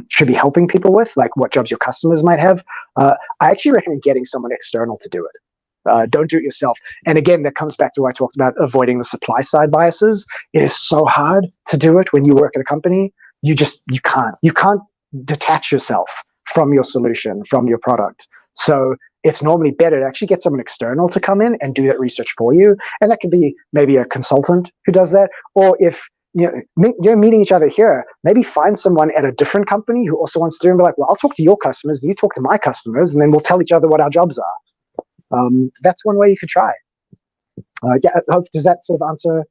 should be helping people with, like what jobs your customers might have, I actually recommend getting someone external to do it. Don't do it yourself. And again, that comes back to what I talked about, avoiding the supply side biases. It is so hard to do it when you work at a company. You can't detach yourself from your solution, from your product. So it's normally better to actually get someone external to come in and do that research for you. And that could be maybe a consultant who does that. Or if you're meeting each other here, maybe find someone at a different company who also wants to do it and be like, well, I'll talk to your customers, and you talk to my customers, and then we'll tell each other what our jobs are. That's one way you could try. Yeah, does that sort of answer?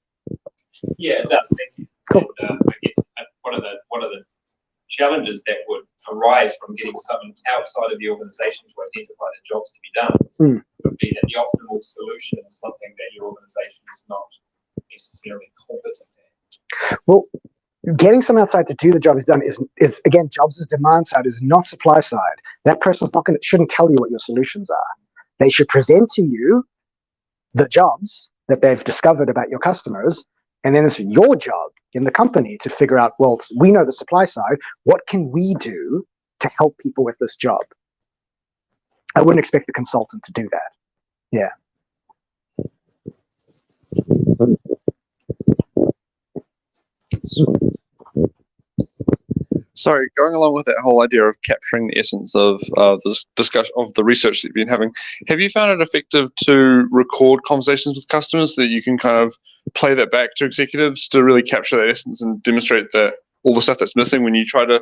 Yeah, it does. Thank you. Cool. And, I guess one of the challenges that would arise from getting someone outside of the organisation to identify the jobs to be done would be that the optimal solution is something that your organisation is not necessarily competent at. Well, getting someone outside to do the job is done is again, jobs is demand side, is not supply side. That person's shouldn't tell you what your solutions are. They should present to you the jobs that they've discovered about your customers, and then it's your job in the company to figure out, well, we know the supply side, what can we do to help people with this job? I wouldn't expect the consultant to do that. Yeah. Sorry, going along with that whole idea of capturing the essence of this discussion of the research that you've been having, have you found it effective to record conversations with customers that you can kind of play that back to executives to really capture that essence and demonstrate that all the stuff that's missing when you try to,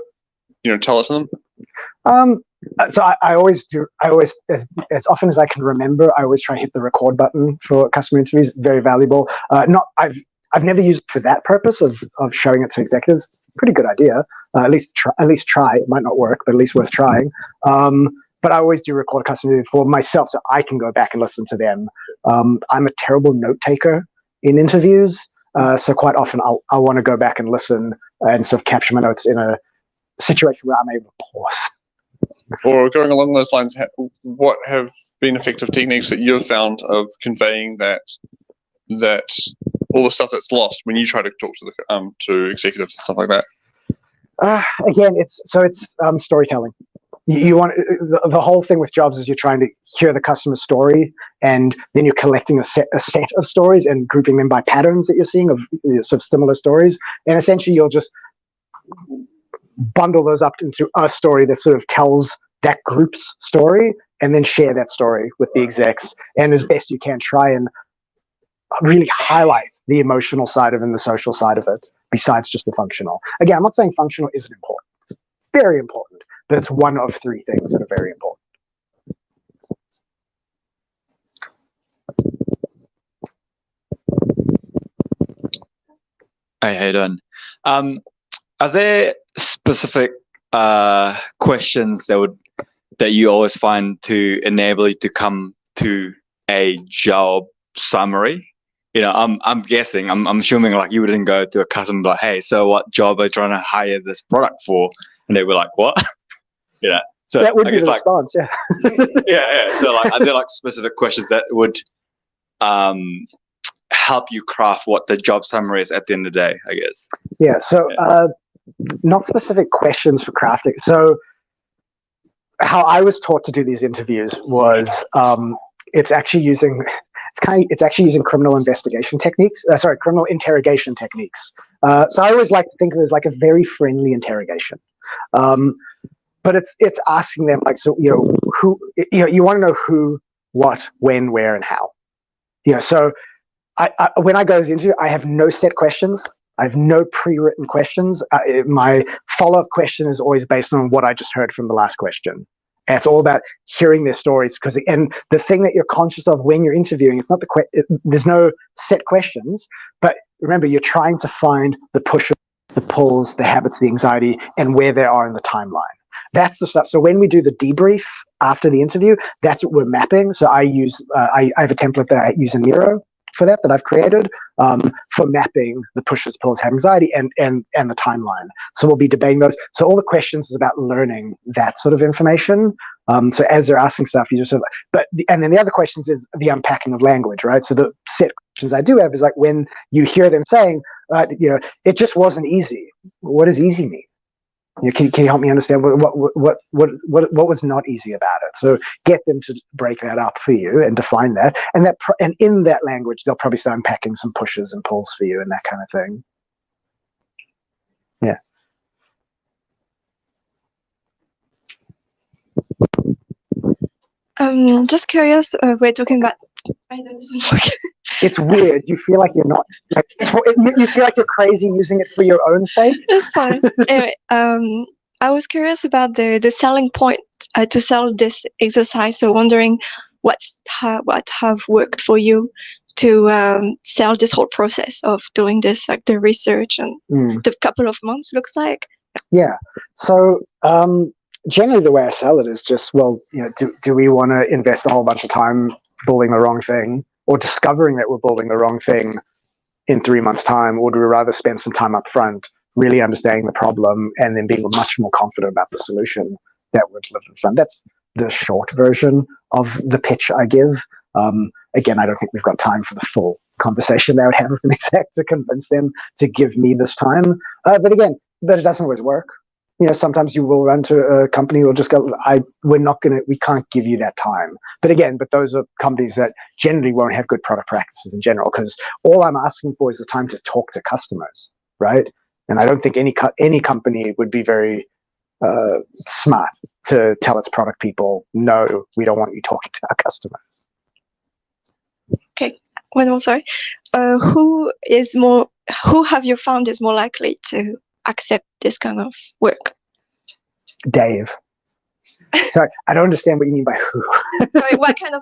tell us them? So I always do. As often as I can remember, I always try and hit the record button for customer interviews. Very valuable. I've never used it for that purpose of showing it to executives. It's a pretty good idea. At least try. It might not work, but at least worth trying. But I always do record a customer interview for myself, so I can go back and listen to them. I'm a terrible note taker in interviews, so quite often I want to go back and listen and sort of capture my notes in a situation where I'm able to pause. Or going along those lines, what have been effective techniques that you've found of conveying that all the stuff that's lost when you try to talk to executives and stuff like that? Again, it's storytelling. You want the whole thing with jobs is you're trying to hear the customer's story, and then you're collecting a set of stories and grouping them by patterns that you're seeing of sort of similar stories, and essentially you'll just bundle those up into a story that sort of tells that group's story, and then share that story with the execs, and as best you can try and really highlight the emotional side of it and the social side of it, besides just the functional. Again, I'm not saying functional isn't important. It's very important, but it's one of three things that are very important. Hey, how you doing? Are there specific questions that you always find to enable you to come to a job summary? I'm guessing, I'm assuming like you wouldn't go to a customer like, hey, so what job are you trying to hire this product for? And they were like, what? So that would I be guess the like, response, yeah. yeah. So like, are there like specific questions that would help you craft what the job summary is at the end of the day, I guess? Yeah, so not specific questions for crafting. So how I was taught to do these interviews was it's actually using criminal investigation techniques. Criminal interrogation techniques. So I always like to think of it as like a very friendly interrogation. But it's asking them like, so who you want to know who, what, when, where, and how. So I when I go to the interview, I have no set questions. I have no pre-written questions. My follow-up question is always based on what I just heard from the last question. And it's all about hearing their stories, and the thing that you're conscious of when you're interviewing, it's not there's no set questions, but remember, you're trying to find the pushes, the pulls, the habits, the anxiety, and where they are in the timeline. That's the stuff. So when we do the debrief after the interview, that's what we're mapping. So I use, I have a template that I use in Miro for that I've created for mapping the pushes, pulls, anxiety, and the timeline. So we'll be debating those. So all the questions is about learning that sort of information. So as they're asking stuff, you just and then the other questions is the unpacking of language, right? So the set questions I do have is like when you hear them saying, it just wasn't easy. What does easy mean? Can you help me understand what was not easy about it? So get them to break that up for you and define that, and in that language, they'll probably start unpacking some pushes and pulls for you and that kind of thing. Yeah. Just curious. We're talking about. That doesn't work. It's weird. You feel like you're not. Like, you feel like you're crazy using it for your own sake. It's fine. Anyway, I was curious about the selling point to sell this exercise. So wondering what have worked for you to sell this whole process of doing this, like the research and the couple of months looks like. Yeah. So generally, the way I sell it is just, well, do we want to invest a whole bunch of time building the wrong thing, or discovering that we're building the wrong thing in 3 months' time, or do we rather spend some time up front really understanding the problem and then being much more confident about the solution that we're delivering from? That's the short version of the pitch I give. Again, I don't think we've got time for the full conversation that I would have with an exec to convince them to give me this time. But it doesn't always work. Sometimes you will run to a company who will just go, we can't give you that time. But those are companies that generally won't have good product practices in general, because all I'm asking for is the time to talk to customers, right? And I don't think any company would be very smart to tell its product people, no, we don't want you talking to our customers. Okay, one more, sorry. Who have you found is more likely to accept this kind of work? Dave. Sorry, I don't understand what you mean by who. Sorry, what kind of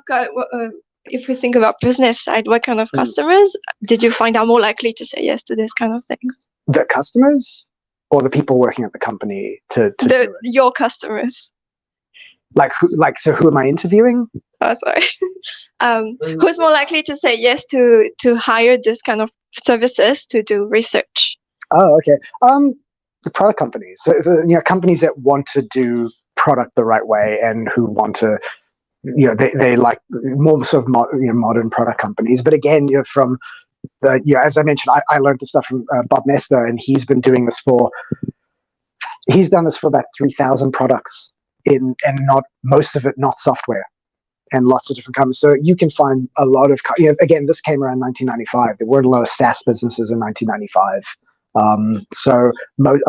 if we think about business side, what kind of customers did you find are more likely to say yes to this kind of things? The customers or the people working at the company to do it? Your customers. So who am I interviewing? Oh, sorry. Who's more likely to say yes to hire this kind of services to do research? Oh, okay. The product companies, so companies that want to do product the right way and who want to, they like more sort of modern product companies. But again, from as I mentioned, I learned this stuff from Bob Nesta, and he's been doing this he's done this for about 3,000 products and not most of it not software, and lots of different companies. So you can find a lot of again, this came around 1995. There weren't a lot of SaaS businesses in 1995. So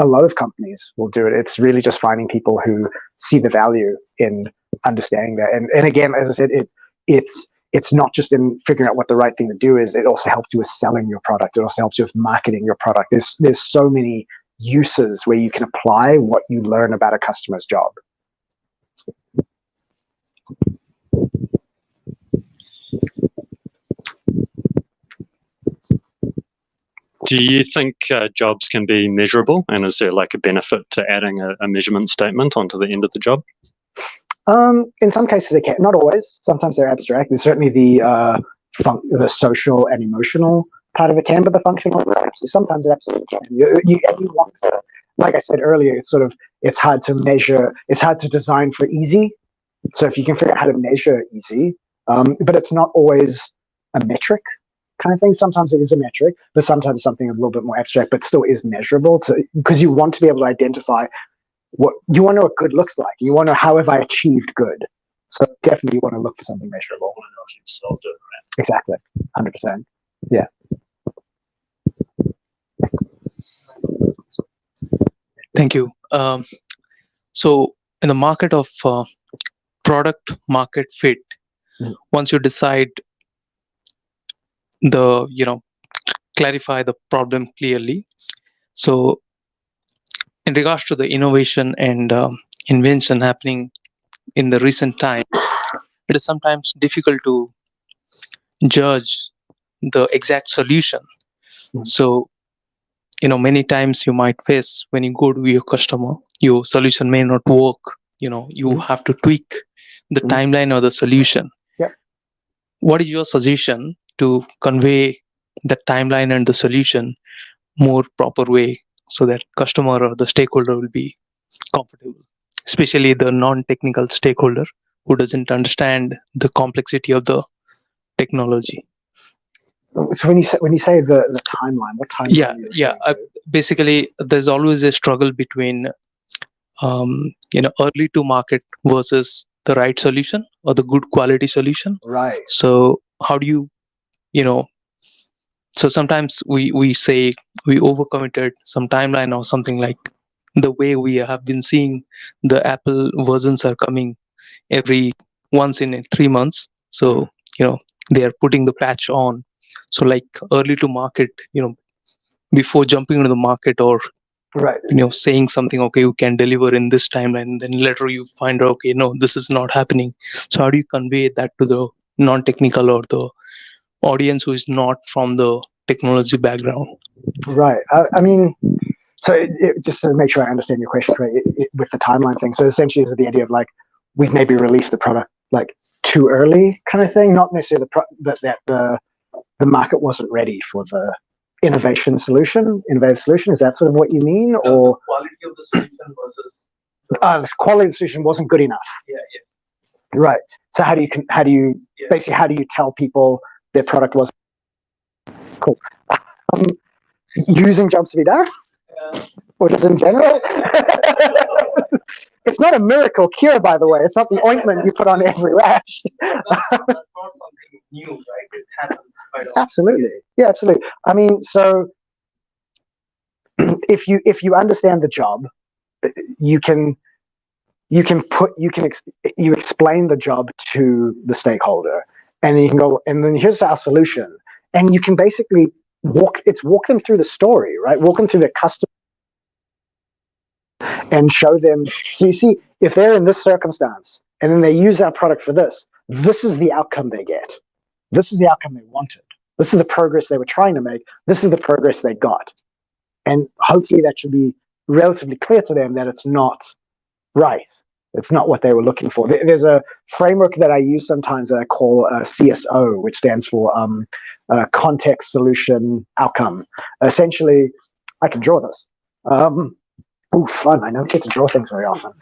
a lot of companies will do it. It's really just finding people who see the value in understanding that. And again, as I said, it's not just in figuring out what the right thing to do is. It also helps you with selling your product. It also helps you with marketing your product. There's so many uses where you can apply what you learn about a customer's job. Do you think jobs can be measurable, and is there like a benefit to adding a measurement statement onto the end of the job? In some cases they can, not always. Sometimes they're abstract. There's certainly the social and emotional part of it can, but the functional, sometimes it absolutely can. You want to, like I said earlier, it's hard to measure, it's hard to design for easy. So if you can figure out how to measure easy, but it's not always a metric kind of thing. Sometimes it is a metric, but sometimes something a little bit more abstract, but still is measurable, because you want to be able to identify what you want to know what good looks like. You want to know, how have I achieved good? So definitely you want to look for something measurable. I don't know if you've solved it, right? Exactly. 100%. Yeah. Thank you. So in the market of product market fit, once you decide clarify the problem clearly. So in regards to the innovation and invention happening in the recent time, it is sometimes difficult to judge the exact solution. So, many times you might face, when you go to your customer, your solution may not work. You have to tweak the timeline of the solution. Yeah. What is your suggestion to convey the timeline and the solution more proper way, so that customer or the stakeholder will be comfortable, especially the non-technical stakeholder who doesn't understand the complexity of the technology? So when you say the timeline, what timeline? Basically, there's always a struggle between early to market versus the right solution or the good quality solution. Right. So how do you so sometimes we say we overcommitted some timeline or something, like the way we have been seeing the Apple versions are coming every once in 3 months. So, they are putting the patch on. So like early to market, before jumping into the market or, Right. saying something, okay, you can deliver in this timeline, then later you find out, okay, no, this is not happening. So how do you convey that to the non-technical or the audience who is not from the technology background? Right. I mean, so just to make sure I understand your question, right, with the timeline thing. So essentially, is the idea of like we've maybe released the product like too early, kind of thing, not necessarily that the market wasn't ready for the innovative solution. Is that sort of what you mean, or the quality of the solution versus the quality of the solution wasn't good enough? Yeah. Right. So how do you basically how do you tell people their product was cool? Using jobs to be done, or just in general? It's not a miracle cure, by the way. It's not the ointment you put on every rash. That's not something new, right? It happens quite often. Absolutely. Yeah, absolutely. I mean, so if you understand the job, you explain the job to the stakeholder, and then you can go, and then here's our solution, and you can basically walk them through the story, right? Walk them through the customer and show them. So you see, if they're in this circumstance and then they use our product for this is the outcome they get. This is the outcome they wanted. This is the progress they were trying to make. This is the progress they got. And hopefully that should be relatively clear to them that it's not right. It's not what they were looking for. There's a framework that I use sometimes that I call CSO, which stands for Context, Solution, Outcome. Essentially, I can draw this. Fun. I don't get to draw things very often.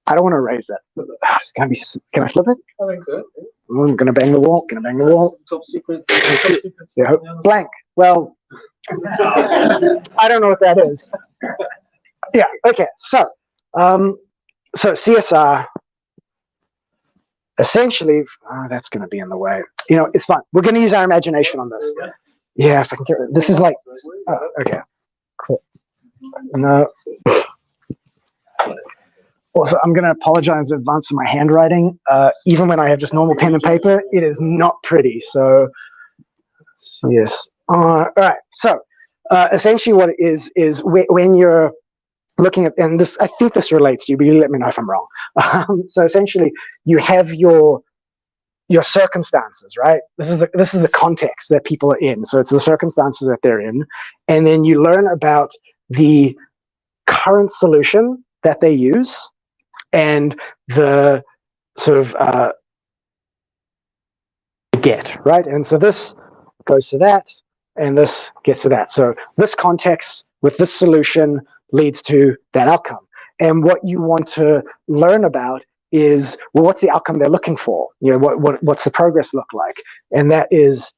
I don't want to erase that. Can I flip it? I think so. I'm going to bang the wall. Top secret. Yeah, blank. Well, I don't know what that is. Yeah. Okay. So CSR, essentially, that's going to be in the way. It's fine. We're going to use our imagination on this. Yeah, if I can get rid. This is like, okay, cool. No. Also, I'm going to apologize in advance for my handwriting. Even when I have just normal pen and paper, it is not pretty. So, yes. All right. So, essentially, what it is when you're looking at, and this, I think this relates to you, but you let me know if I'm wrong. So, essentially, you have your circumstances, right? This is the context that people are in. So, it's the circumstances that they're in, and then you learn about the current solution that they use and the sort of get, right? And so this goes to that and this gets to that. So this context with this solution leads to that outcome. And what you want to learn about is, well, what's the outcome they're looking for? What's the progress look like? And that's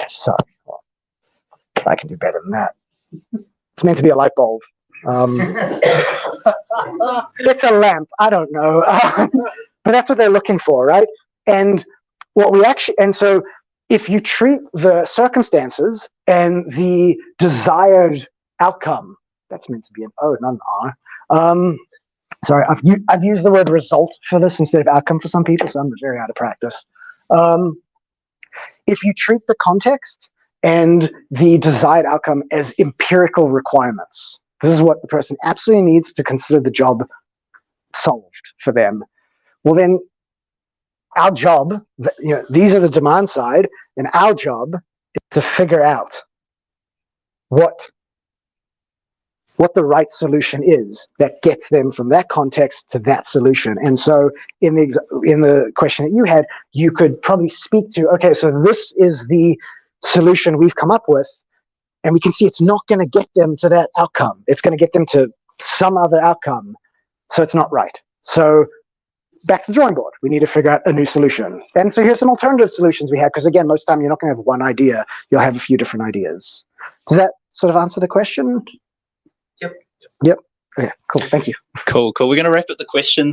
sorry. I can do better than that. It's meant to be a light bulb. It's a lamp. I don't know. But that's what they're looking for, right? And so if you treat the circumstances and the desired outcome, that's meant to be an O, not an R. Sorry, I've used the word result for this instead of outcome for some people, so I'm very out of practice. If you treat the context and the desired outcome as empirical requirements, this is what the person absolutely needs to consider the job solved for them. Well, then our job, these are the demand side, and our job is to figure out what the right solution is that gets them from that context to that solution. And so in the question that you had, you could probably speak to, okay, so this is the solution we've come up with, and we can see it's not going to get them to that outcome. It's going to get them to some other outcome. So it's not right. So back to the drawing board. We need to figure out a new solution. And so here's some alternative solutions we have, because again, most of the time you're not going to have one idea. You'll have a few different ideas. Does that sort of answer the question? Yep. Yep. Okay, cool. Thank you. Cool. We're going to wrap up the questions.